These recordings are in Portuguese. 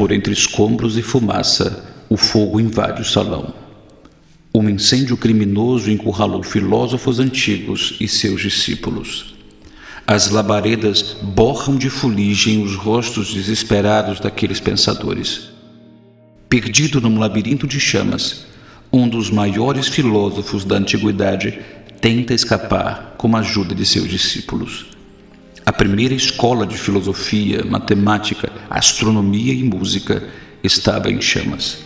Por entre escombros e fumaça, o fogo invade o salão. Um incêndio criminoso encurralou filósofos antigos e seus discípulos. As labaredas borram de fuligem os rostos desesperados daqueles pensadores. Perdido num labirinto de chamas, um dos maiores filósofos da antiguidade tenta escapar com a ajuda de seus discípulos. A primeira escola de filosofia, matemática, astronomia e música estava em chamas.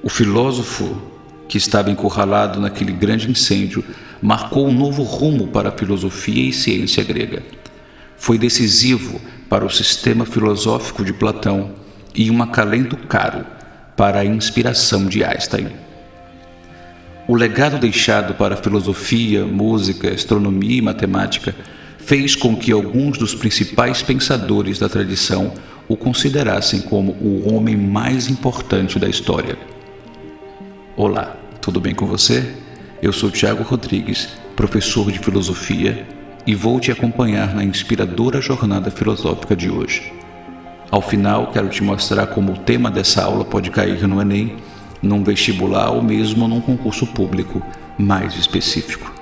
O filósofo que estava encurralado naquele grande incêndio marcou um novo rumo para a filosofia e ciência grega. Foi decisivo para o sistema filosófico de Platão e um acalento caro para a inspiração de Einstein. O legado deixado para a filosofia, música, astronomia e matemática fez com que alguns dos principais pensadores da tradição o considerassem como o homem mais importante da história. Olá, tudo bem com você? Eu sou Tiago Rodrigues, professor de filosofia, e vou te acompanhar na inspiradora jornada filosófica de hoje. Ao final, quero te mostrar como o tema dessa aula pode cair no Enem, num vestibular ou mesmo num concurso público mais específico.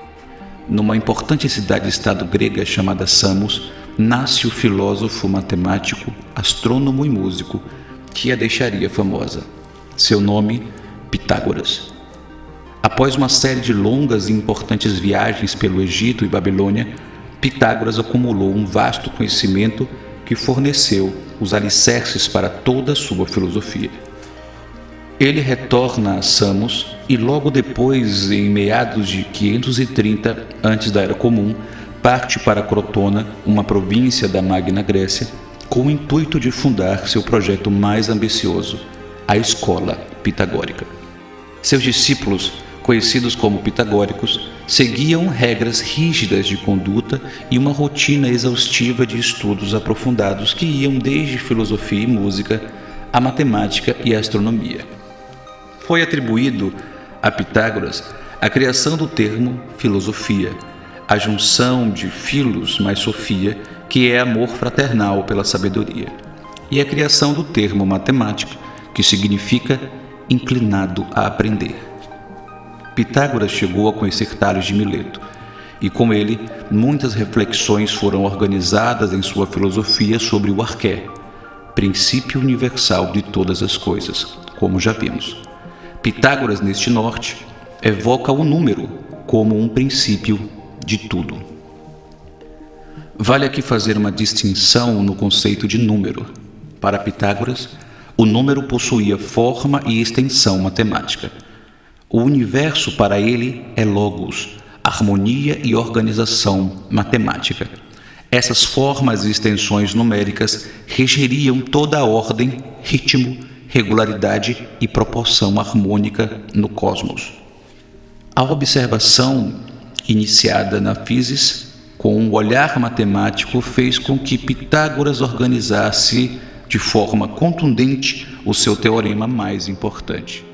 Numa importante cidade-estado grega chamada Samos, nasce o filósofo, matemático, astrônomo e músico que a deixaria famosa. Seu nome, Pitágoras. Após uma série de longas e importantes viagens pelo Egito e Babilônia, Pitágoras acumulou um vasto conhecimento que forneceu os alicerces para toda a sua filosofia. Ele retorna a Samos e logo depois, em meados de 530 antes da Era Comum, parte para Crotona, uma província da Magna Grécia, com o intuito de fundar seu projeto mais ambicioso, a Escola Pitagórica. Seus discípulos, conhecidos como pitagóricos, seguiam regras rígidas de conduta e uma rotina exaustiva de estudos aprofundados que iam desde filosofia e música a matemática e astronomia. Foi atribuído a Pitágoras a criação do termo filosofia, a junção de philos mais sofia, que é amor fraternal pela sabedoria, e a criação do termo matemática, que significa inclinado a aprender. Pitágoras chegou a conhecer Tales de Mileto, e com ele muitas reflexões foram organizadas em sua filosofia sobre o arqué, princípio universal de todas as coisas, como já vimos. Pitágoras, neste norte, evoca o número como um princípio de tudo. Vale aqui fazer uma distinção no conceito de número. Para Pitágoras, o número possuía forma e extensão matemática. O universo para ele é logos, harmonia e organização matemática. Essas formas e extensões numéricas regeriam toda a ordem, ritmo, regularidade e proporção harmônica no cosmos. A observação iniciada na física com um olhar matemático fez com que Pitágoras organizasse de forma contundente o seu teorema mais importante,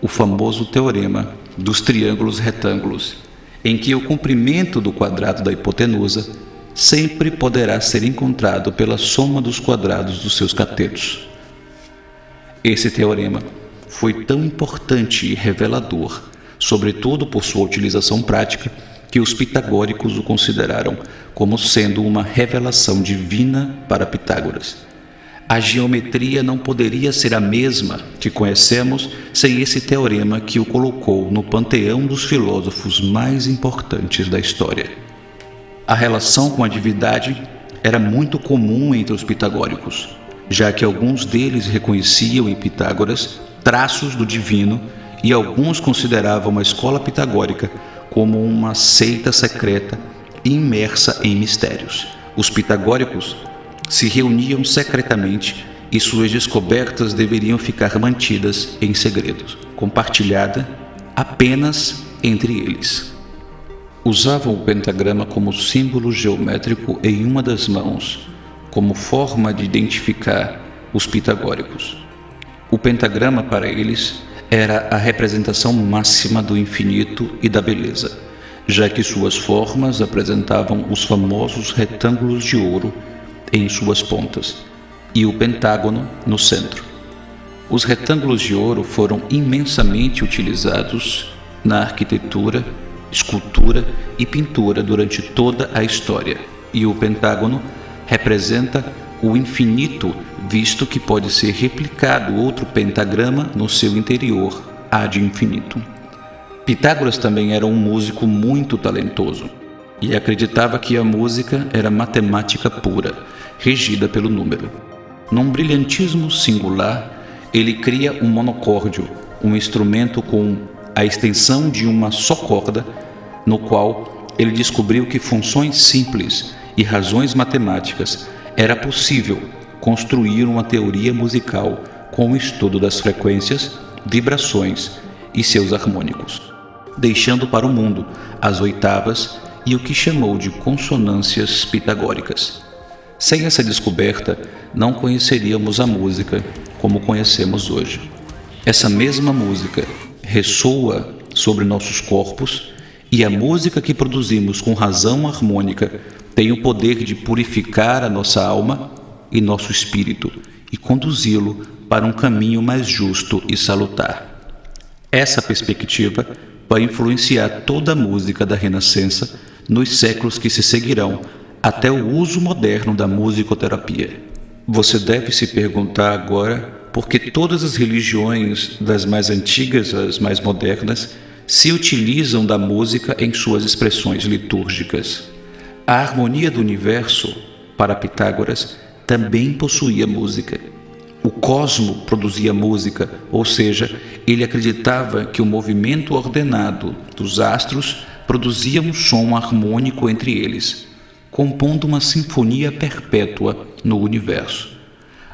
o famoso teorema dos triângulos retângulos, em que o comprimento do quadrado da hipotenusa sempre poderá ser encontrado pela soma dos quadrados dos seus catetos. Esse teorema foi tão importante e revelador, sobretudo por sua utilização prática, que os pitagóricos o consideraram como sendo uma revelação divina para Pitágoras. A geometria não poderia ser a mesma que conhecemos sem esse teorema que o colocou no panteão dos filósofos mais importantes da história. A relação com a divindade era muito comum entre os pitagóricos, já que alguns deles reconheciam em Pitágoras traços do divino e alguns consideravam a escola pitagórica como uma seita secreta imersa em mistérios. Os pitagóricos se reuniam secretamente e suas descobertas deveriam ficar mantidas em segredo, compartilhada apenas entre eles. Usavam o pentagrama como símbolo geométrico em uma das mãos, como forma de identificar os pitagóricos. O pentagrama para eles era a representação máxima do infinito e da beleza, já que suas formas apresentavam os famosos retângulos de ouro em suas pontas, e o pentágono no centro. Os retângulos de ouro foram imensamente utilizados na arquitetura, escultura e pintura durante toda a história, e o pentágono representa o infinito, visto que pode ser replicado outro pentagrama no seu interior ad infinitum. Pitágoras também era um músico muito talentoso e acreditava que a música era matemática pura, regida pelo número. Num brilhantismo singular, ele cria um monocórdio, um instrumento com a extensão de uma só corda, no qual ele descobriu que funções simples e razões matemáticas era possível construir uma teoria musical com o estudo das frequências, vibrações e seus harmônicos, deixando para o mundo as oitavas e o que chamou de consonâncias pitagóricas. Sem essa descoberta, não conheceríamos a música como conhecemos hoje. Essa mesma música ressoa sobre nossos corpos, e a música que produzimos com razão harmônica tem o poder de purificar a nossa alma e nosso espírito e conduzi-lo para um caminho mais justo e salutar. Essa perspectiva vai influenciar toda a música da Renascença nos séculos que se seguirão, até o uso moderno da musicoterapia. Você deve se perguntar agora por que todas as religiões, das mais antigas às mais modernas, se utilizam da música em suas expressões litúrgicas. A harmonia do universo, para Pitágoras, também possuía música. O cosmo produzia música, ou seja, ele acreditava que o movimento ordenado dos astros produzia um som harmônico entre eles, compondo uma sinfonia perpétua no universo.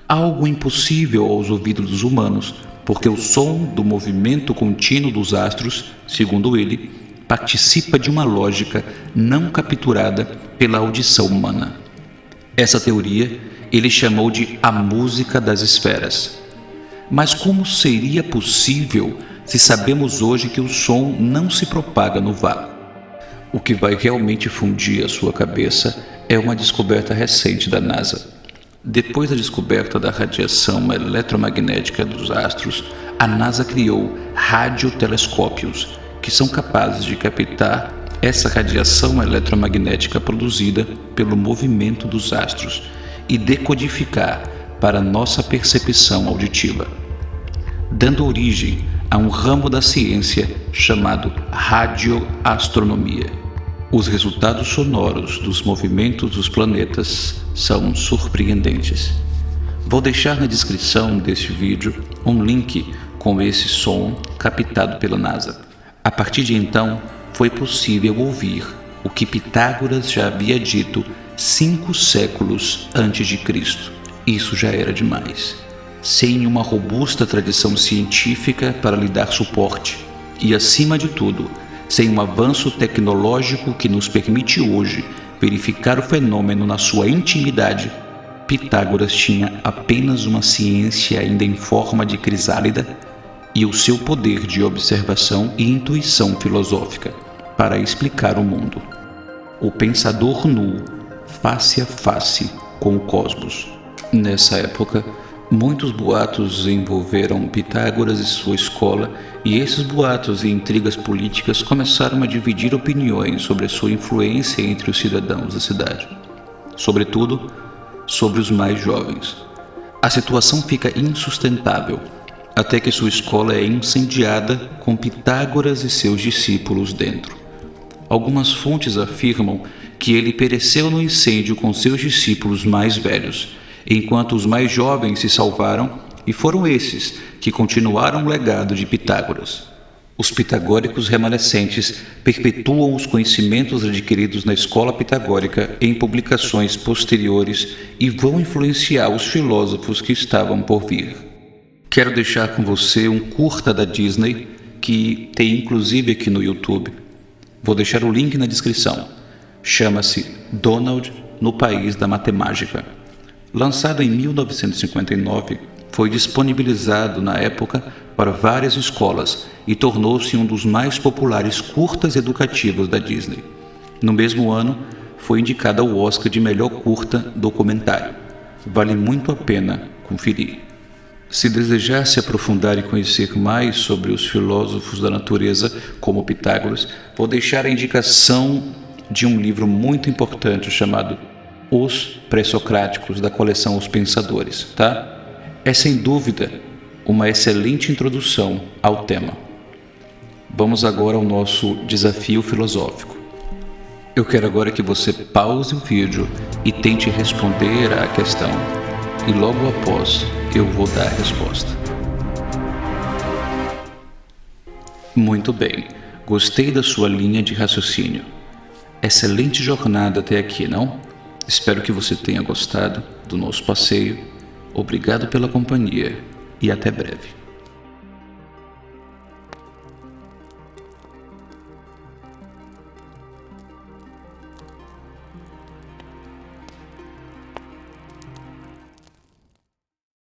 Algo impossível aos ouvidos dos humanos, porque o som do movimento contínuo dos astros, segundo ele, participa de uma lógica não capturada pela audição humana. Essa teoria ele chamou de a música das esferas. Mas como seria possível se sabemos hoje que o som não se propaga no vácuo? O que vai realmente fundir a sua cabeça é uma descoberta recente da NASA. Depois da descoberta da radiação eletromagnética dos astros, a NASA criou radiotelescópios que são capazes de captar essa radiação eletromagnética produzida pelo movimento dos astros e decodificar para nossa percepção auditiva, dando origem a um ramo da ciência chamado radioastronomia. Os resultados sonoros dos movimentos dos planetas são surpreendentes. Vou deixar na descrição deste vídeo um link com esse som captado pela NASA. A partir de então, foi possível ouvir o que Pitágoras já havia dito 5 séculos antes de Cristo. Isso já era demais. Sem uma robusta tradição científica para lhe dar suporte e, acima de tudo, sem um avanço tecnológico que nos permite hoje verificar o fenômeno na sua intimidade, Pitágoras tinha apenas uma ciência ainda em forma de crisálida e o seu poder de observação e intuição filosófica para explicar o mundo. O pensador nu, face a face com o cosmos. Nessa época, muitos boatos envolveram Pitágoras e sua escola, e esses boatos e intrigas políticas começaram a dividir opiniões sobre a sua influência entre os cidadãos da cidade, sobretudo sobre os mais jovens. A situação fica insustentável, até que sua escola é incendiada com Pitágoras e seus discípulos dentro. Algumas fontes afirmam que ele pereceu no incêndio com seus discípulos mais velhos, enquanto os mais jovens se salvaram, e foram esses que continuaram o legado de Pitágoras. Os pitagóricos remanescentes perpetuam os conhecimentos adquiridos na escola pitagórica em publicações posteriores e vão influenciar os filósofos que estavam por vir. Quero deixar com você um curta da Disney, que tem inclusive aqui no YouTube. Vou deixar o link na descrição. Chama-se Donald no País da Matemágica. Lançado em 1959, foi disponibilizado na época para várias escolas e tornou-se um dos mais populares curtas educativos da Disney. No mesmo ano, foi indicado ao Oscar de melhor curta documentário. Vale muito a pena conferir. Se desejar se aprofundar e conhecer mais sobre os filósofos da natureza, como Pitágoras, vou deixar a indicação de um livro muito importante chamado Os Pré-Socráticos, da coleção Os Pensadores, tá? É sem dúvida uma excelente introdução ao tema. Vamos agora ao nosso desafio filosófico. Eu quero agora que você pause o vídeo e tente responder à questão. E logo após eu vou dar a resposta. Muito bem, gostei da sua linha de raciocínio. Excelente jornada até aqui, não? Espero que você tenha gostado do nosso passeio. Obrigado pela companhia e até breve.